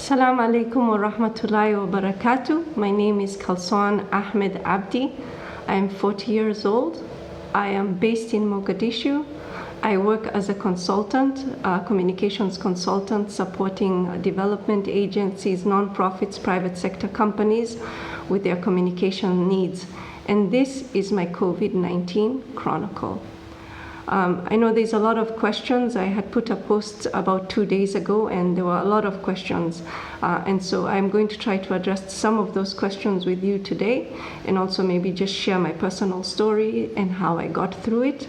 Assalamu alaikum wa rahmatullahi wa barakatuh. My name is Kalson Abdi. I am 40 years old. I am based in Mogadishu. I work as a consultant, communications consultant, supporting development agencies, non-profits, private sector companies with their communication needs. And this is my COVID-19 chronicle. I know there's a lot of questions. I had put a post about 2 days ago, and there were a lot of questions. And so I'm going to try to address some of those questions with you today, and also maybe just share my personal story and how I got through it,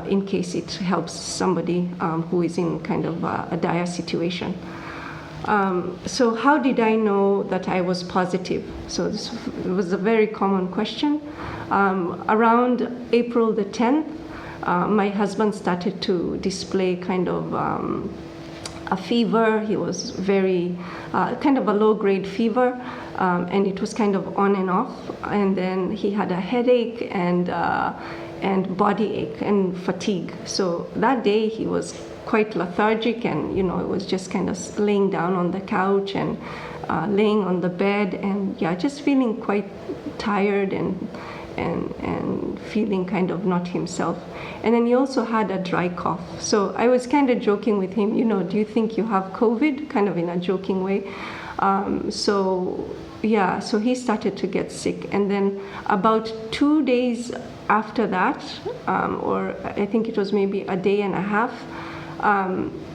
in case it helps somebody who is in kind of a dire situation. So how did I know that I was positive? So this was a very common question. Around April the 10th, my husband started to display kind of a fever. He was very kind of a low-grade fever, and it was kind of on and off. And then he had a headache and body ache and fatigue. So that day he was quite lethargic, and it was just kind of laying down on the couch and laying on the bed, and just feeling quite tired and feeling kind of not himself. And then he also had a dry cough. So I was kind of joking with him, do you think you have COVID? Kind of in a joking way. So he started to get sick. And then about 2 days after that, or I think it was maybe a day and a half,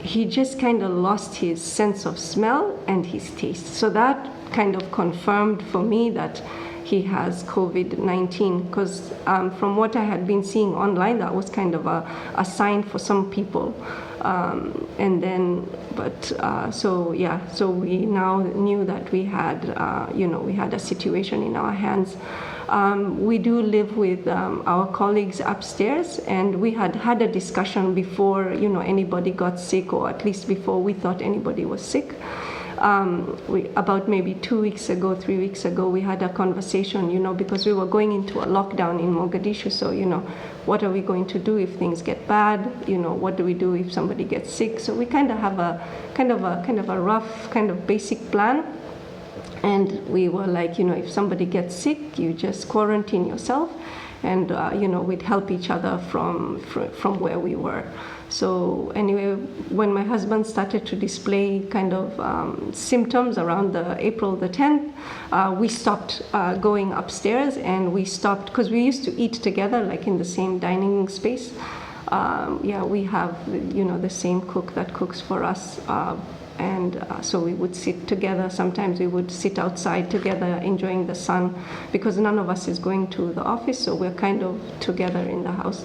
he just kind of lost his sense of smell and his taste. So that kind of confirmed for me that he has COVID-19, because from what I had been seeing online, that was kind of a sign for some people. So we now knew that we had a situation in our hands. We do live with our colleagues upstairs, and we had a discussion before anybody got sick, or at least before we thought anybody was sick. About maybe 3 weeks ago, we had a conversation, because we were going into a lockdown in Mogadishu. So, what are we going to do if things get bad? What do we do if somebody gets sick? So we kind of have a rough, kind of basic plan. And we were like, if somebody gets sick, you just quarantine yourself, and we'd help each other from where we were. So anyway, when my husband started to display kind of symptoms around April the 10th, we stopped going upstairs, and we stopped because we used to eat together, like in the same dining space. We have the same cook that cooks for us. So we would sit together. Sometimes we would sit outside together enjoying the sun, because none of us is going to the office, so we're kind of together in the house.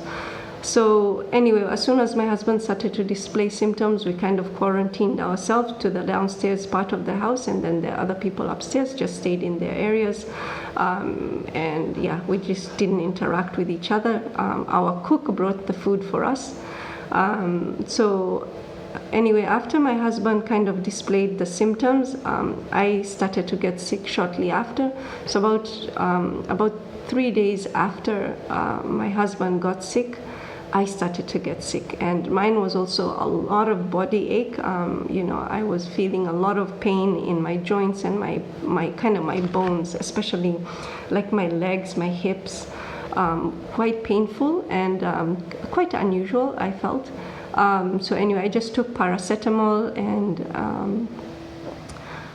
So anyway, as soon as my husband started to display symptoms, we kind of quarantined ourselves to the downstairs part of the house, and then the other people upstairs just stayed in their areas. We just didn't interact with each other. Our cook brought the food for us. Anyway, after my husband kind of displayed the symptoms, I started to get sick shortly after. So about 3 days after my husband got sick, I started to get sick, and mine was also a lot of body ache. I was feeling a lot of pain in my joints and my bones, especially like my legs, my hips, quite painful and quite unusual, I felt. So anyway, I just took paracetamol, and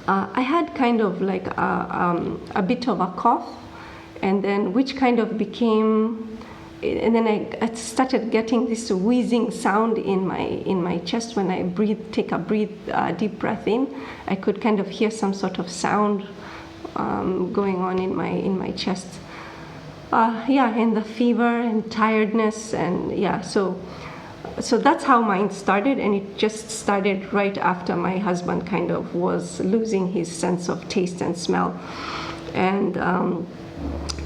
I had kind of like a bit of a cough, and then which kind of became, and then I started getting this wheezing sound in my chest when I take a deep breath in. I could kind of hear some sort of sound going on in my chest. And the fever and tiredness, and so that's how mine started, and it just started right after my husband kind of was losing his sense of taste and smell. And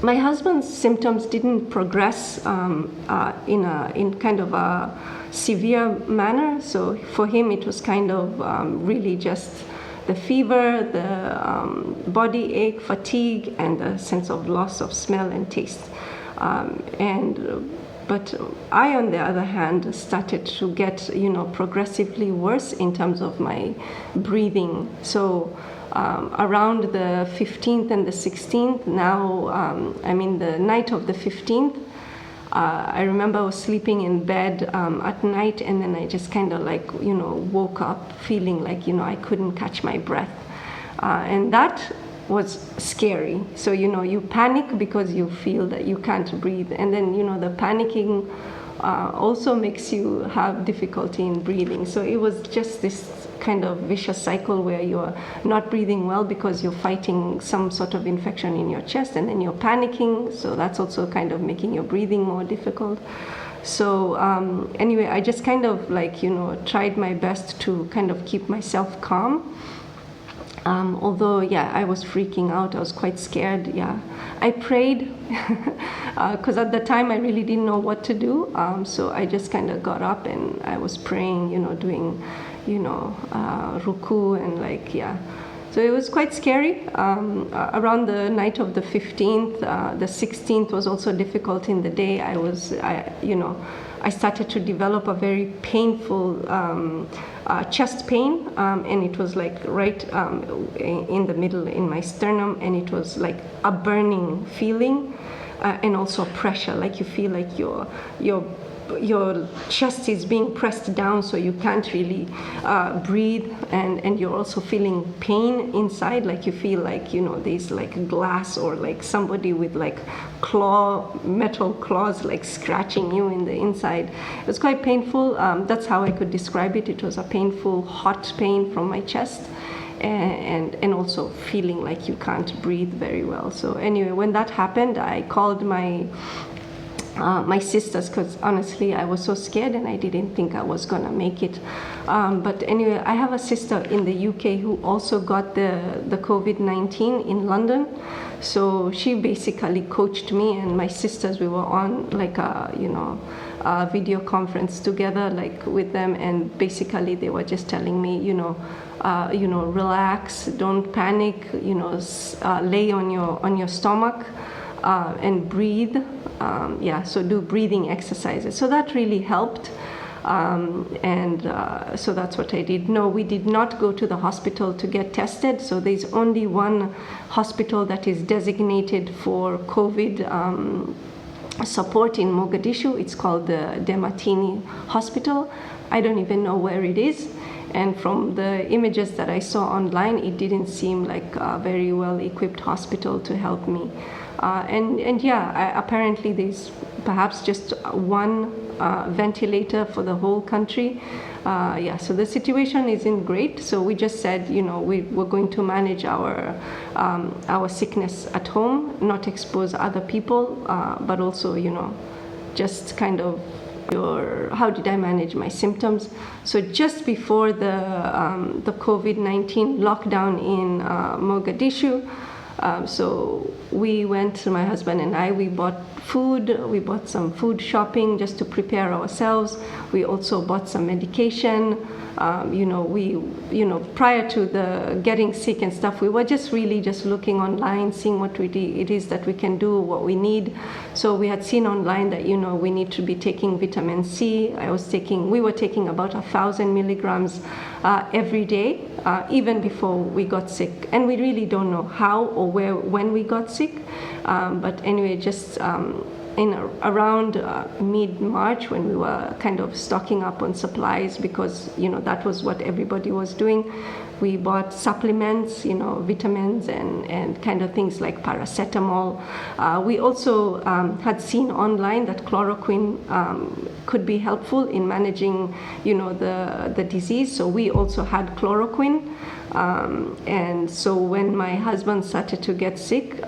my husband's symptoms didn't progress in kind of a severe manner. So for him, it was kind of really just the fever, the body ache, fatigue, and a sense of loss of smell and taste. But I, on the other hand, started to get, progressively worse in terms of my breathing. So around the 15th and the 16th, the night of the 15th, I remember I was sleeping in bed at night, and then I just kind of woke up feeling like, I couldn't catch my breath. And that was scary. So, you panic because you feel that you can't breathe. And then, the panicking also makes you have difficulty in breathing. So it was just this kind of vicious cycle where you're not breathing well because you're fighting some sort of infection in your chest, and then you're panicking. So that's also kind of making your breathing more difficult. So anyway, I just kind of tried my best to kind of keep myself calm. Although, I was freaking out. I was quite scared. I prayed because at the time I really didn't know what to do. So I just kind of got up and I was praying, doing, ruku and So it was quite scary. Around the night of the 15th, the 16th was also difficult in the day. I started to develop a very painful chest pain, and it was right in the middle, in my sternum, and it was like a burning feeling, and also pressure, like you feel like your chest is being pressed down, so you can't really breathe, and you're also feeling pain inside, like you feel like there's glass or somebody with metal claws scratching you in the inside. It was quite painful. That's how I could describe it. It was a painful hot pain from my chest, and also feeling like you can't breathe very well. So anyway, when that happened, I called my sisters, because honestly I was so scared and I didn't think I was gonna make it. But anyway, I have a sister in the UK who also got the COVID-19 in London. So she basically coached me and my sisters. We were on a video conference together with them, and basically they were just telling me, relax, don't panic, lay on your stomach. And breathe. So do breathing exercises. So that really helped. So that's what I did. No, we did not go to the hospital to get tested. So there's only one hospital that is designated for COVID support in Mogadishu. It's called the Dematini Hospital. I don't even know where it is. And from the images that I saw online, it didn't seem like a very well-equipped hospital to help me. Apparently there's perhaps just one ventilator for the whole country. So the situation isn't great. So we just said, we're going to manage our sickness at home, not expose other people, but also, just kind of how did I manage my symptoms? So just before the COVID-19 lockdown in Mogadishu, so we went, my husband and I, we bought food, we bought some food shopping just to prepare ourselves. We also bought some medication. Prior to the getting sick and stuff, we were just really just looking online, seeing what it is that we can do, what we need. So we had seen online that, we need to be taking vitamin C. We were taking about 1,000 milligrams every day, even before we got sick. And we really don't know how or when we got sick. But anyway, just around mid-March, when we were kind of stocking up on supplies, because that was what everybody was doing, we bought supplements, vitamins and kind of things like paracetamol. We also had seen online that chloroquine could be helpful in managing the disease, so we also had chloroquine. And so when my husband started to get sick,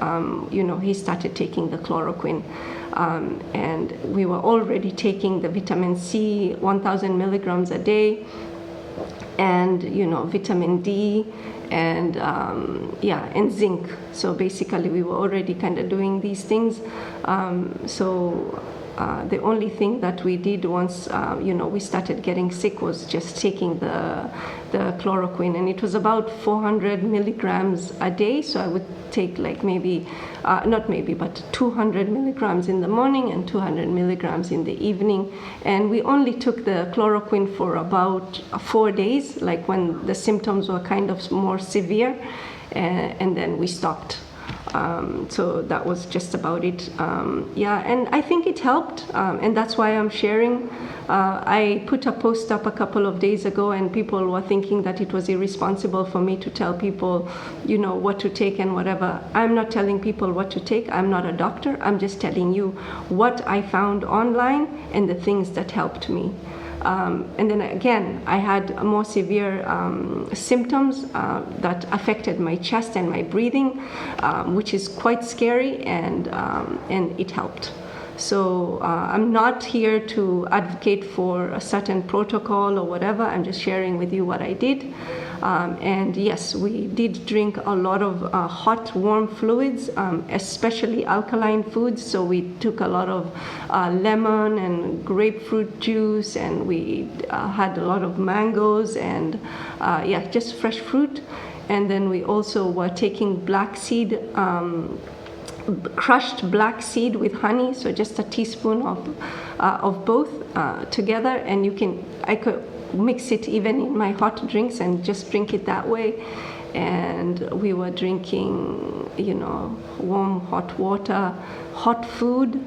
he started taking the chloroquine. And we were already taking the vitamin C, 1,000 milligrams a day, and vitamin D, and and zinc. So basically we were already kind of doing these things. The only thing that we did once, we started getting sick was just taking the chloroquine, and it was about 400 milligrams a day. So I would take like but 200 milligrams in the morning and 200 milligrams in the evening. And we only took the chloroquine for about 4 days, like when the symptoms were kind of more severe, and then we stopped. So that was just about it. And I think it helped, and that's why I'm sharing. I put a post up a couple of days ago, and people were thinking that it was irresponsible for me to tell people, what to take and whatever. I'm not telling people what to take. I'm not a doctor. I'm just telling you what I found online and the things that helped me. And then again, I had more severe symptoms that affected my chest and my breathing, which is quite scary, and it helped. So I'm not here to advocate for a certain protocol or whatever. I'm just sharing with you what I did. And yes, we did drink a lot of hot, warm fluids, especially alkaline foods. So we took a lot of lemon and grapefruit juice, and we had a lot of mangoes and just fresh fruit. And then we also were taking crushed black seed with honey, so just a teaspoon of both together, and I could mix it even in my hot drinks and just drink it that way. And we were drinking, warm hot water, hot food,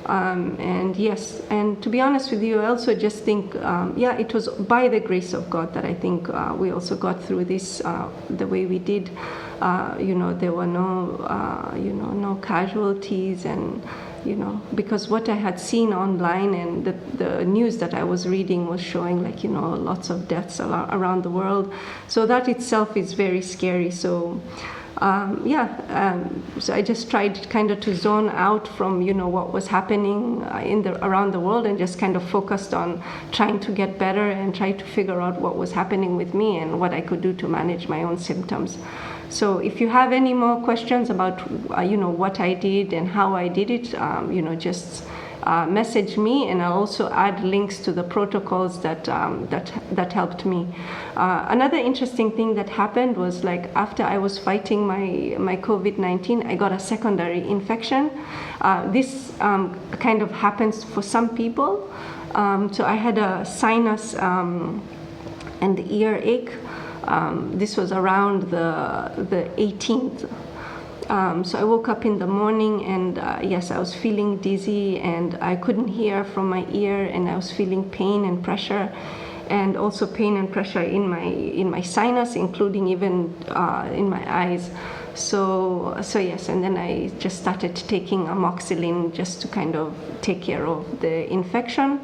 and yes. And to be honest with you, I also just think, it was by the grace of God that I think we also got through this the way we did. There were no casualties, and because what I had seen online and the news that I was reading was showing lots of deaths around the world. So that itself is very scary. So so I just tried kind of to zone out from what was happening around the world, and just kind of focused on trying to get better and try to figure out what was happening with me and what I could do to manage my own symptoms. So if you have any more questions about what I did and how I did it, just message me, and I'll also add links to the protocols that helped me. Another interesting thing that happened was, after I was fighting my COVID-19, I got a secondary infection. This kind of happens for some people. So I had a sinus and ear ache. This was around the 18th. So I woke up in the morning, and I was feeling dizzy, and I couldn't hear from my ear, and I was feeling pain and pressure, and also pain and pressure in my sinus, including even in my eyes. So yes, and then I just started taking amoxicillin just to kind of take care of the infection.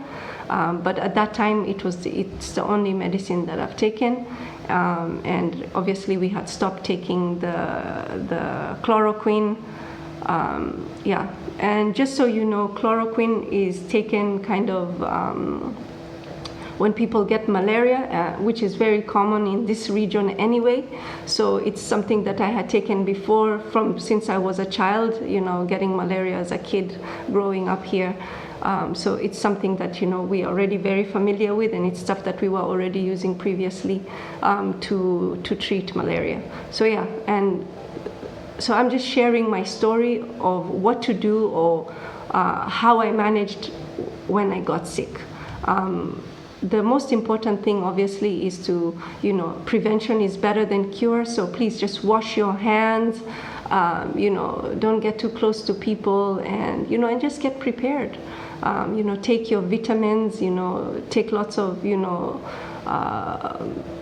But at that time, it's the only medicine that I've taken. And obviously we had stopped taking the chloroquine. And just so you know, chloroquine is taken kind of when people get malaria, which is very common in this region anyway. So it's something that I had taken before since I was a child, getting malaria as a kid growing up here. So it's something that we are already very familiar with, and it's stuff that we were already using previously to treat malaria. So and so I'm just sharing my story of what to do, or how I managed when I got sick. The most important thing, obviously, is to prevention is better than cure. So please just wash your hands. Don't get too close to people, and and just get prepared. Take your vitamins, take lots of,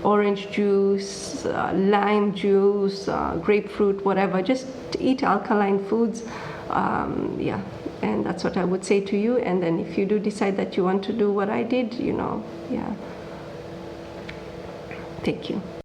orange juice, lime juice, grapefruit, whatever. Just eat alkaline foods. And that's what I would say to you. And then if you do decide that you want to do what I did, Thank you.